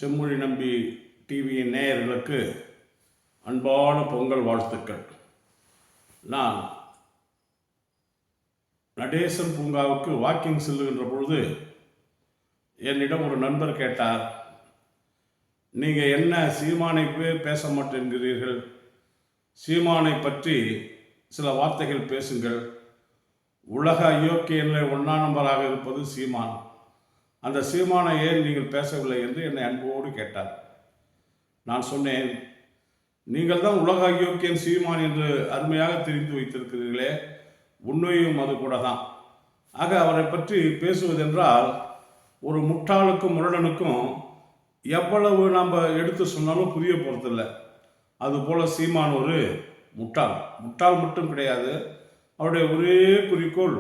செம்மொழி நம்பி டிவியின் நேயர்களுக்கு அன்பான பொங்கல் வாழ்த்துக்கள். நான் நடேசன் பூங்காவுக்கு வாக்கிங் செல்லுகின்ற பொழுது என்னிடம் ஒரு நண்பர் கேட்டார், நீங்கள் என்ன சீமானை பேச மாட்டேங்கிறீர்கள்? சீமானை பற்றி சில வார்த்தைகள் பேசுங்கள். உலக அயோக்கியனில் 1ஆம் நம்பராக இருப்பது சீமான். அந்த சீமானை ஏன் நீங்கள் பேசவில்லை என்று என்னை அன்போடு கேட்டார். நான் சொன்னேன், நீங்கள் தான் உலக அயோக்கியன் சீமான் என்று அருமையாக தெரிந்து வைத்திருக்கிறீர்களே, உண்மையும் அது கூட தான். ஆக அவரை பற்றி பேசுவதென்றால் ஒரு முட்டாளுக்கும் முரடனுக்கும் எவ்வளவு நாம் எடுத்து சொன்னாலும் புரிய போகிறதில்லை. அதுபோல் சீமான் ஒரு முட்டாள் மட்டும் கிடையாது. அவருடைய ஒரே குறிக்கோள்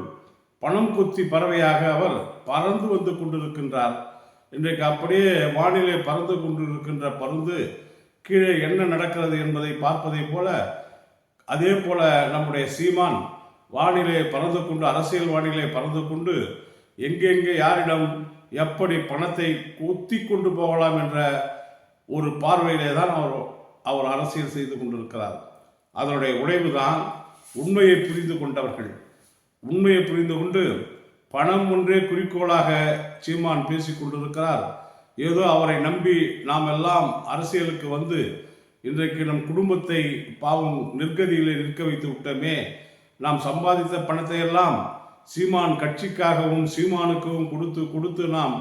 பணம் குத்தி பறவையாக அவர் பறந்து வந்து கொண்டிருக்கின்றார். இன்றைக்கு அப்படியே வானிலை பறந்து கொண்டிருக்கின்ற பருந்து கீழே என்ன நடக்கிறது என்பதை பார்ப்பதை போல அதே போல நம்முடைய சீமான் வானிலை பறந்து கொண்டு, அரசியல் வானிலை பறந்து கொண்டு எங்கெங்கே யாரிடம் எப்படி பணத்தை குத்தி கொண்டு போகலாம் என்ற ஒரு பார்வையிலே தான் அவர் அரசியல் செய்து கொண்டிருக்கிறார். அதனுடைய விளைவு தான் உண்மையை புரிந்து கொண்டவர்கள். உண்மையை புரிந்து கொண்டு பணம் ஒன்றே குறிக்கோளாக சீமான் பேசி கொண்டிருக்கிறார். ஏதோ அவரை நம்பி நாம் எல்லாம் அரசியலுக்கு வந்து இன்றைக்கு நம் குடும்பத்தை பாவம் நிர்கதியில் நிற்க வைத்து விட்டோமே, நாம் சம்பாதித்த பணத்தை எல்லாம் சீமான் கட்சிக்காகவும் சீமானுக்கும் கொடுத்து நாம்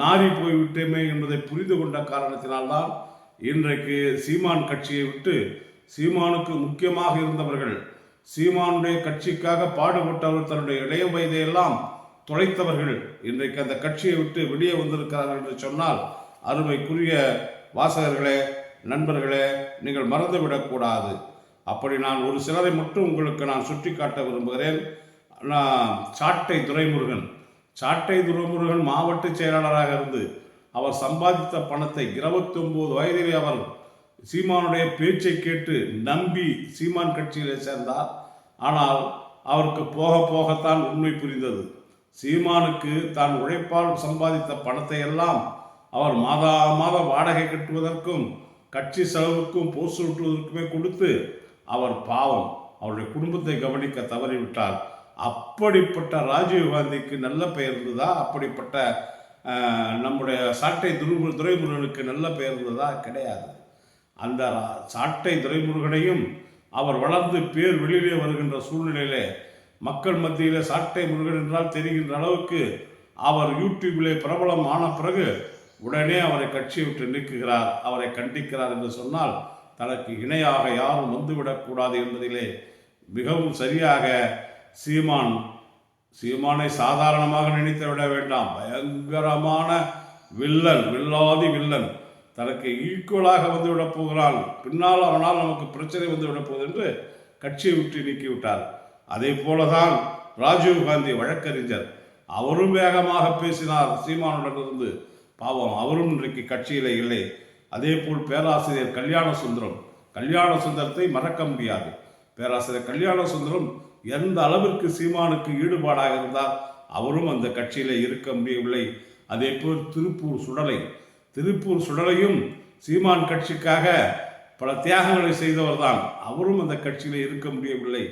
நாரி போய்விட்டோமே என்பதை புரிந்து கொண்ட காரணத்தினால்தான் இன்றைக்கு சீமான் கட்சியை விட்டு சீமானுக்கு முக்கியமாக இருந்தவர்கள், சீமானுடைய கட்சிக்காக பாடுபட்டவர், தன்னுடைய இளைய வயதையெல்லாம் தொலைத்தவர்கள் இன்றைக்கு அந்த கட்சியை விட்டு வெளியே வந்திருக்கிறார்கள் என்று சொன்னால் அருமைக்குரிய வாசகர்களே, நண்பர்களே, நீங்கள் மறந்துவிடக்கூடாது. அப்படி நான் ஒரு சிலரை மட்டும் உங்களுக்கு நான் சுட்டி காட்ட விரும்புகிறேன். சாட்டை துரைமுருகன் மாவட்ட செயலாளராக இருந்து அவர் சம்பாதித்த பணத்தை 29 வயதிலே அவர் சீமானுடைய பேச்சை கேட்டு நம்பி சீமான் கட்சியிலே சேர்ந்தார். ஆனால் அவருக்கு போக போகத்தான் உண்மை புரிந்தது. சீமானுக்கு தான் உழைப்பால் சம்பாதித்த பணத்தை எல்லாம் அவர் மாத வாடகை கட்டுவதற்கும் கட்சி செலவுக்கும் போஸ்ட் ஒட்டுவதற்குமே கொடுத்து அவர் பாவம் அவருடைய குடும்பத்தை கவனிக்க தவறிவிட்டார். அப்படிப்பட்ட ராஜீவ்காந்திக்கு நல்ல பெயர் இருந்ததா? அப்படிப்பட்ட நம்முடைய சாட்டை துரைமுருகனுக்கு நல்ல பெயர் இருந்ததா? கிடையாது. அந்த சாட்டை துரைமுருகனையும் அவர் வளர்ந்து பேர் வெளியிலே வருகின்ற சூழ்நிலையிலே மக்கள் மத்தியிலே சாட்டை முருகன் என்றால் தெரிகின்ற அளவுக்கு அவர் யூடியூபிலே பிரபலம் ஆன பிறகு உடனே அவரை கட்சியை விட்டு நீக்குகிறார், அவரை கண்டிக்கிறார் என்று சொன்னால் தனக்கு இணையாக யாரும் வந்துவிடக்கூடாது என்பதிலே மிகவும் சரியாக சீமானை சாதாரணமாக நினைத்து விட வேண்டாம். பயங்கரமான வில்லாதி வில்லன், தனக்கு ஈக்குவலாக வந்து விடப் போகிறான், பின்னால் அவனால் நமக்கு பிரச்சனை வந்து விடப் போகுது என்று கட்சியை விட்டு நீக்கிவிட்டார். அதே போலதான் ராஜீவ்காந்தி வழக்கறிஞர், அவரும் வேகமாக பேசினார் சீமானுடன் இருந்து. பாவம், அவரும் இன்றைக்கு கட்சியிலே இல்லை. அதே போல் பேராசிரியர் கல்யாண சுந்தரத்தை மறக்க முடியாது. பேராசிரியர் கல்யாண சுந்தரம் எந்த அளவிற்கு சீமானுக்கு ஈடுபாடாக இருந்தார், அவரும் அந்த கட்சியிலே இருக்க முடியவில்லை. அதே போல் திருப்பூர் சுடலையும் சீமான் கட்சிக்காக பல தியாகங்களை செய்தவர் தான், அவரும் அந்த கட்சியில் இருக்க முடியவில்லை.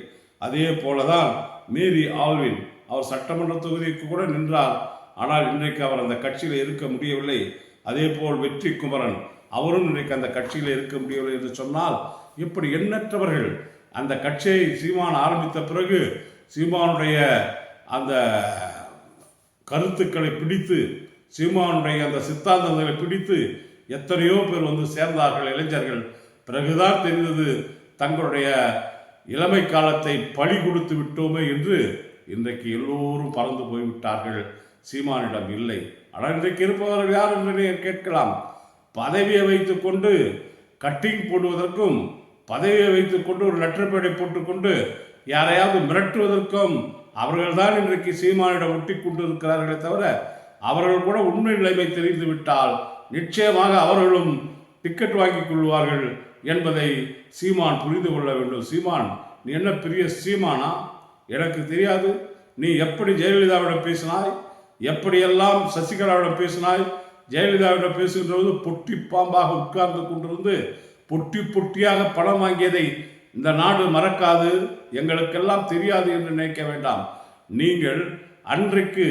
அதே போலதான் மேரி ஆல்வின், அவர் சட்டமன்ற தொகுதிக்கு கூட நின்றார், ஆனால் இன்றைக்கு அவர் அந்த கட்சியில் இருக்க முடியவில்லை. அதே போல் வெற்றி குமரன், அவரும் இன்றைக்கு அந்த கட்சியில் இருக்க முடியவில்லை என்று சொன்னால் இப்படி எண்ணற்றவர்கள் அந்த கட்சியை சீமான் ஆரம்பித்த பிறகு சீமானுடைய அந்த கருத்துக்களை பிடித்து, சீமானுடைய அந்த சித்தாந்தங்களை பிடித்து எத்தனையோ பேர் வந்து சேர்ந்தார்கள், இளைஞர்கள். பிறகுதான் தெரிந்தது தங்களுடைய இளமை காலத்தை பழி கொடுத்து விட்டோமே என்று இன்றைக்கு எல்லோரும் பறந்து போய்விட்டார்கள். சீமானிடம் இல்லை. ஆனால் இன்றைக்கு இருப்பவர்கள் யார் என்று கேட்கலாம். பதவியை வைத்துக்கொண்டு கட்டிங் போடுவதற்கும், பதவியை வைத்துக்கொண்டு ஒரு லெட்டர் பேடை போட்டுக்கொண்டு யாரையாவது மிரட்டுவதற்கும் அவர்கள்தான் இன்றைக்கு சீமானிடம் ஒட்டி கொண்டு இருக்கிறார்களே தவிர, அவர்கள் கூட உண்மை நிலைமை தெரிந்து விட்டால் நிச்சயமாக அவர்களும் டிக்கெட் வாங்கி கொள்வார்கள் என்பதை சீமான் புரிந்து கொள்ள வேண்டும். சீமான், நீ என்ன பெரிய சீமானா? எனக்கு தெரியாது. நீ எப்படி ஜெயலலிதாவிடம் பேசினாய், எப்படியெல்லாம் சசிகலாவிடம் பேசினாய், ஜெயலலிதாவிடம் பேசுகின்ற போது பொட்டி பாம்பாக உட்கார்ந்து கொண்டிருந்து பொட்டி பொட்டியாக பணம் வாங்கியதை இந்த நாடு மறக்காது, எங்களுக்கெல்லாம் தெரியாது என்று நினைக்க வேண்டாம். நீங்கள் அன்றைக்கு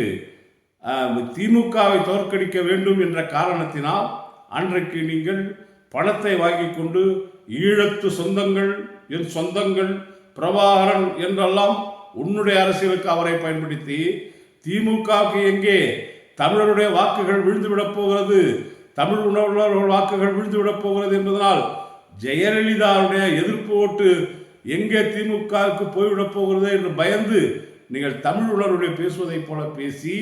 திமுகவை தோற்கடிக்க வேண்டும் என்ற காரணத்தினால் அன்றைக்கு நீங்கள் பணத்தை வாங்கி கொண்டு ஈழத்து சொந்தங்கள், என் சொந்தங்கள், பிரபாகரன் என்றெல்லாம் உன்னுடைய அரசியலுக்கு அவரை பயன்படுத்தி திமுகவுக்கு எங்கே தமிழருடைய வாக்குகள் விழுந்துவிடப் போகிறது, தமிழ் உணர்வுள்ளவர்கள் வாக்குகள் விழுந்துவிடப் போகிறது என்பதனால் ஜெயலலிதாவுடைய எதிர்ப்பு ஓட்டு எங்கே திமுகவுக்கு போய்விடப் போகிறது என்று பயந்து நீங்கள் தமிழ் உணர்வுடைய பேசுவதைப் போல பேசி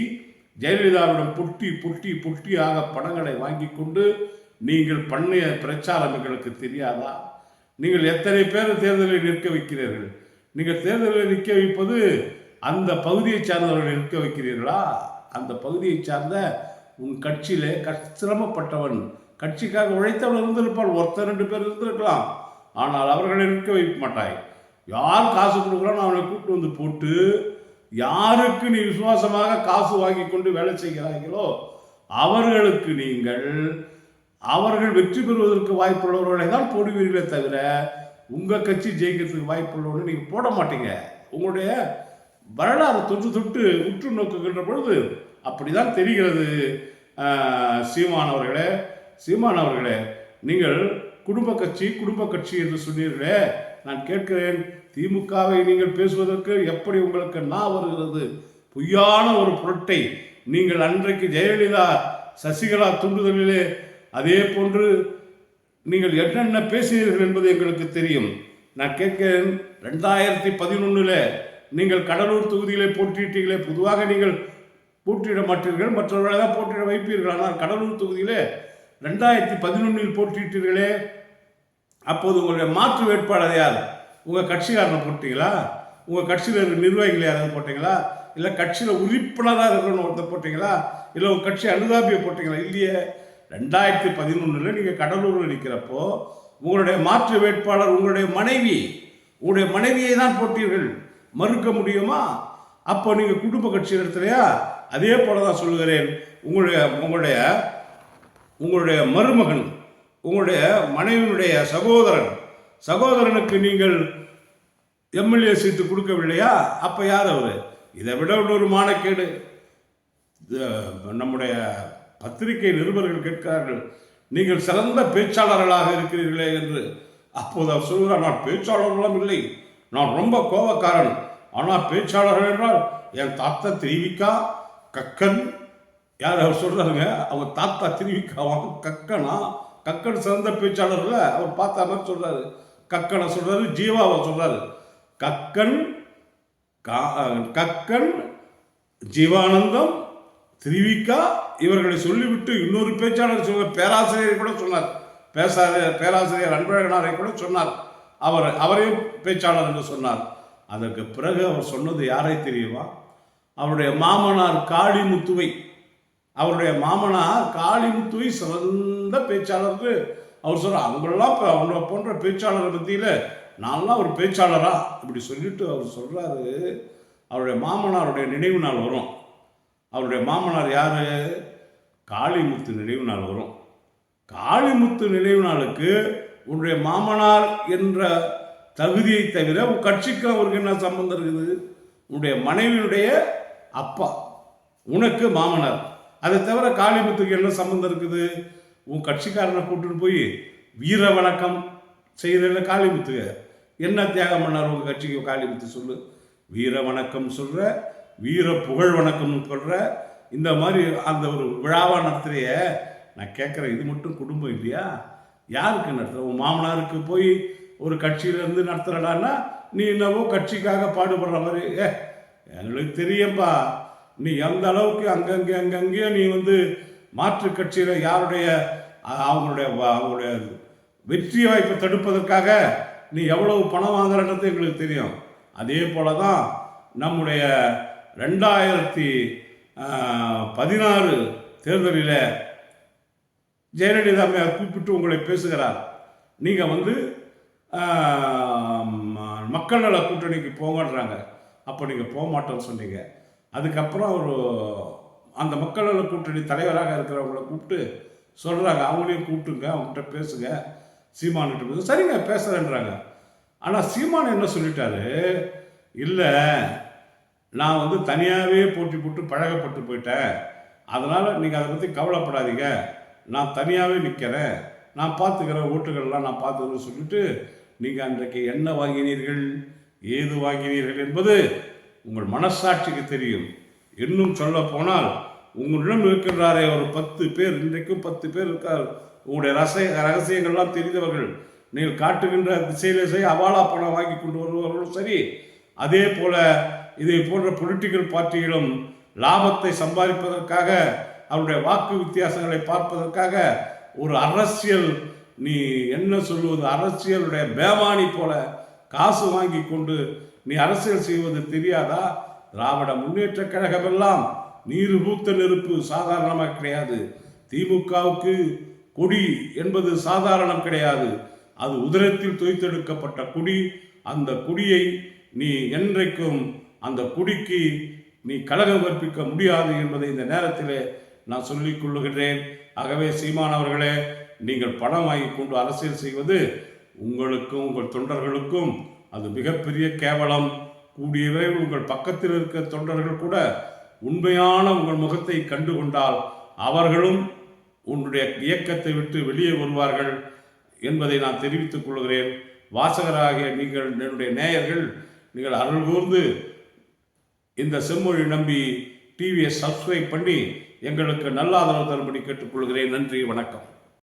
ஜெயலலிதாவிடம் பொட்டி பொட்டி பொட்டியாக பணங்களை வாங்கி கொண்டு நீங்கள் பண்ணிய பிரச்சாரம் எங்களுக்கு தெரியாதா? நீங்கள் எத்தனை பேர் தேர்தலில் நிற்க வைக்கிறீர்கள்? நீங்கள் தேர்தலில் நிற்க வைப்பது அந்த பகுதியை சார்ந்தவர்களை நிற்க வைக்கிறீர்களா? அந்த பகுதியை சார்ந்த உன் கட்சியிலே சிரமப்பட்டவன், கட்சிக்காக உழைத்தவன் இருந்திருப்பான், ஒருத்தர் 2 பேர் இருந்திருக்கலாம். ஆனால் அவர்களை நிற்க வைக்க மாட்டாய். யார் காசு கொடுக்குறான்னு அவனை கூப்பிட்டு வந்து போட்டு, யாருக்கு நீ விசுவாசமாக காசு வாங்கி கொண்டு வேலை செய்கிறார்களோ அவர்களுக்கு நீங்கள் அவர்கள் வெற்றி பெறுவதற்கு வாய்ப்புள்ளவர்களை தான் போடுவீர்களே தவிர உங்கள் கட்சி ஜெயிக்கிறதுக்கு வாய்ப்புள்ளவர்கள் நீங்கள் போட மாட்டீங்க. உங்களுடைய வரலாறு தொட்டு தொட்டு உற்று நோக்குகின்ற பொழுது அப்படிதான் தெரிகிறது. சீமான் அவர்களே, நீங்கள் குடும்ப கட்சி என்று சொன்னீர்களே, நான் கேட்கிறேன், திமுகவை நீங்கள் பேசுவதற்கு எப்படி உங்களுக்கு வருகிறது? பொய்யான ஒரு பொருட்டை நீங்கள் அன்றைக்கு ஜெயலலிதா சசிகலா தூண்டுதலிலே அதே போன்று நீங்கள் என்னென்ன பேசினீர்கள் என்பது எங்களுக்கு தெரியும். நான் கேட்கிறேன், 2011 நீங்கள் கடலூர் தொகுதியிலே போட்டியிட்டீர்களே, பொதுவாக நீங்கள் போட்டியிட மாட்டீர்கள், மற்றவர்களை தான் போட்டியிட வைப்பீர்கள். ஆனால் கடலூர் தொகுதியிலே 2011 போட்டியிட்டீர்களே, அப்போது உங்களுடைய மாற்று வேட்பாளர் யார்? உங்கள் கட்சிக்காரனை போட்டீங்களா? உங்கள் கட்சியில் இருக்கிற நிர்வாகிகள் யாராவது போட்டீங்களா? இல்லை கட்சியில் உறுப்பினராக இருக்கணும்னு ஒருத்தர் போட்டீங்களா? இல்லை உங்கள் கட்சி அனுதாபியை போட்டீங்களா? இல்லையே. 2011 நீங்கள் கடலூரில் நிற்கிறப்போ உங்களுடைய மாற்று வேட்பாளர் உங்களுடைய மனைவியை தான் போட்டீர்கள். மறுக்க முடியுமா? அப்போ நீங்கள் குடும்ப கட்சி இடத்துலையா? அதே போல தான் சொல்லுகிறேன், உங்களுடைய மருமகன், உங்களுடைய மனைவியினுடைய சகோதரனுக்கு நீங்கள் எம்எல்ஏ சீட்டு கொடுக்கவில்லையா? அப்போ யார் அவர்? இதை விட இன்னொரு மானக்கேடு. நம்முடைய பத்திரிகை நிருபர்கள் கேட்கிறார்கள், நீங்கள் சிறந்த பேச்சாளர்களாக இருக்கிறீர்களே என்று. அப்போது அவர் சொல்கிறார், நான் பேச்சாளர்களும் இல்லை, நான் ரொம்ப கோபக்காரன். ஆனால் பேச்சாளர்கள் என்றால் என் தாத்தா திருவிக்கா கக்கன். யார் அவர் சொல்கிறாருங்க? அவங்க தாத்தா திருவிக்காவாங்க, கக்கன் சிறந்த பேச்சாளர்ல அவர் பார்த்தா மாதிரி சொல்கிறாரு. கக்கனை சொல்கிறாரு, ஜீவாவை சொல்கிறாரு. கக்கன், ஜீவானந்தம், திருவிக்கா இவர்களை சொல்லிவிட்டு இன்னொரு பேச்சாளர் சொல்ல, பேராசிரியர் கூட சொன்னார், பேராசிரியர் அன்பழகனாரை கூட சொன்னார். அவரையும் பேச்சாளர் என்று சொன்னார். அதற்கு பிறகு அவர் சொன்னது யாரை தெரியுமா? அவருடைய மாமனார் காளிமுத்துவை சிறந்த பேச்சாளர் அவர் சொல்கிறார். அவங்கள போன்ற பேச்சாளரை மத்தியில் நான்லாம் ஒரு பேச்சாளரா இப்படி சொல்லிட்டு அவர் சொல்கிறாரு. அவருடைய மாமனாருடைய நினைவு நாள் வரும். அவருடைய மாமனார் யார்? காளிமுத்து நினைவு நாள் வரும். காளிமுத்து நினைவு நாளுக்கு உன்னுடைய மாமனார் என்ற தகுதியை தவிர உன் கட்சிக்கு அவருக்கு என்ன சம்பந்தம் இருக்குது? உன்னுடைய மனைவியுடைய அப்பா உனக்கு மாமனார். அதை தவிர காளிமுத்துக்கு என்ன சம்பந்தம் இருக்குது? உன் கட்சிக்காரனை கூப்பிட்டு போய் வீர வணக்கம் செய்கிறல காளிமுத்துக்கு என்ன தியாகம் பண்ணார் உங்கள் கட்சிக்கு? காளிமுத்து சொல்லு. வீர வணக்கம் சொல்கிற, வீர புகழ் வணக்கம் சொல்கிற, இந்த மாதிரி அந்த ஒரு விழாவாக நடத்துகிறிய. நான் கேட்குறேன், இது மட்டும் குடும்பம் இல்லையா? யாருக்கு நடத்துகிற? உன் மாமனாருக்கு போய் ஒரு கட்சியிலேருந்து நடத்துகிறடான்னா நீ என்னவோ கட்சிக்காக பாடுபடுற மாதிரி. எங்களுக்கு தெரியும்பா, நீ எந்த அளவுக்கு அங்கங்கேயோ நீ மாற்று கட்சியில் யாருடைய அவங்களுடைய வெற்றி வாய்ப்பை தடுப்பதற்காக நீ எவ்வளவு பணம் வாங்குறன்றது எங்களுக்கு தெரியும். அதே போல தான் நம்முடைய 2016 தேர்தலில் ஜெயலலிதா கூப்பிட்டு உங்களை பேசுகிறார். நீங்கள் மக்கள் நல கூட்டணிக்கு போங்கன்றாங்க. அப்போ நீங்கள் போக மாட்டோன்னு சொன்னீங்க. அதுக்கப்புறம் அந்த மக்கள் நல கூட்டணி தலைவராக இருக்கிறவங்கள கூப்பிட்டு சொல்கிறாங்க, அவங்களையும் கூப்பிட்டுங்க, அவங்ககிட்ட பேசுங்க, சீமான்கிட்ட பேசுங்க. சரிங்க பேசுகிறேன்றாங்க. ஆனால் சீமான் என்ன சொல்லிட்டாரு, இல்லை நான் வந்து தனியாகவே போட்டி போட்டு பழகப்பட்டு போயிட்டேன், அதனால் நீங்கள் அதை பற்றி கவலைப்படாதீங்க, நான் தனியாகவே நிற்கிறேன், நான் பார்த்துக்கிறேன், ஓட்டுகள்லாம் நான் பார்த்துக்கிறேன்னு சொல்லிட்டு நீங்கள் அன்றைக்கு என்ன வாங்கினீர்கள், ஏது வாங்கினீர்கள் என்பது உங்கள் மனசாட்சிக்கு தெரியும். இன்னும் சொல்ல போனால் உங்களிடம் இருக்கின்றாரே ஒரு 10 பேர், இன்றைக்கும் 10 பேர் இருக்கார், உங்களுடைய ரகசியங்கள்லாம் தெரிந்தவர்கள், நீங்கள் காட்டுகின்ற திசையிலே அவாலா பணம் வாங்கி கொண்டு வருபவர்களும் சரி, அதே போல இதை போன்ற பொலிட்டிக்கல் பார்ட்டிகளும் லாபத்தை சம்பாதிப்பதற்காக அவருடைய வாக்கு வித்தியாசங்களை பார்ப்பதற்காக ஒரு அரசியல், நீ என்ன சொல்லுவது, அரசியலுடைய பேமானி போல காசு வாங்கி கொண்டு நீ அரசியல் செய்வது தெரியாதா? திராவிட முன்னேற்ற கழகமெல்லாம் நீர் பூத்த நெருப்பு, சாதாரணமாக கிடையாது. திமுகவுக்கு கொடி என்பது சாதாரணம் கிடையாது, அது உதரத்தில் தோய்த்தெடுக்கப்பட்ட கொடி. அந்த கொடியை நீ என்றைக்கும் அந்த கொடிக்கு நீ கலகம் கற்பிக்க முடியாது என்பதை இந்த நேரத்தில் நான் சொல்லிக் கொள்ளுகின்றேன். ஆகவே சீமானவர்களே, நீங்கள் பணம் வாங்கி கொண்டு அரசியல் செய்வது உங்களுக்கும் உங்கள் தொண்டர்களுக்கும் அது மிகப்பெரிய கேவலம். கூடிய விரைவில் உங்கள் பக்கத்தில் இருக்கிற தொண்டர்கள் கூட உண்மையான உங்கள் முகத்தை கண்டு கொண்டால் அவர்களும் உன்னுடைய இயக்கத்தை விட்டு வெளியே வருவார்கள் என்பதை நான் தெரிவித்துக் கொள்கிறேன். வாசகராகிய நீங்கள், என்னுடைய நேயர்கள், நீங்கள் அருள் கூர்ந்து இந்த செம்மொழி நம்பி டிவியை சப்ஸ்கிரைப் பண்ணி எங்களுக்கு நல்ல ஆதரவு தரும்படி கேட்டுக்கொள்கிறேன். நன்றி, வணக்கம்.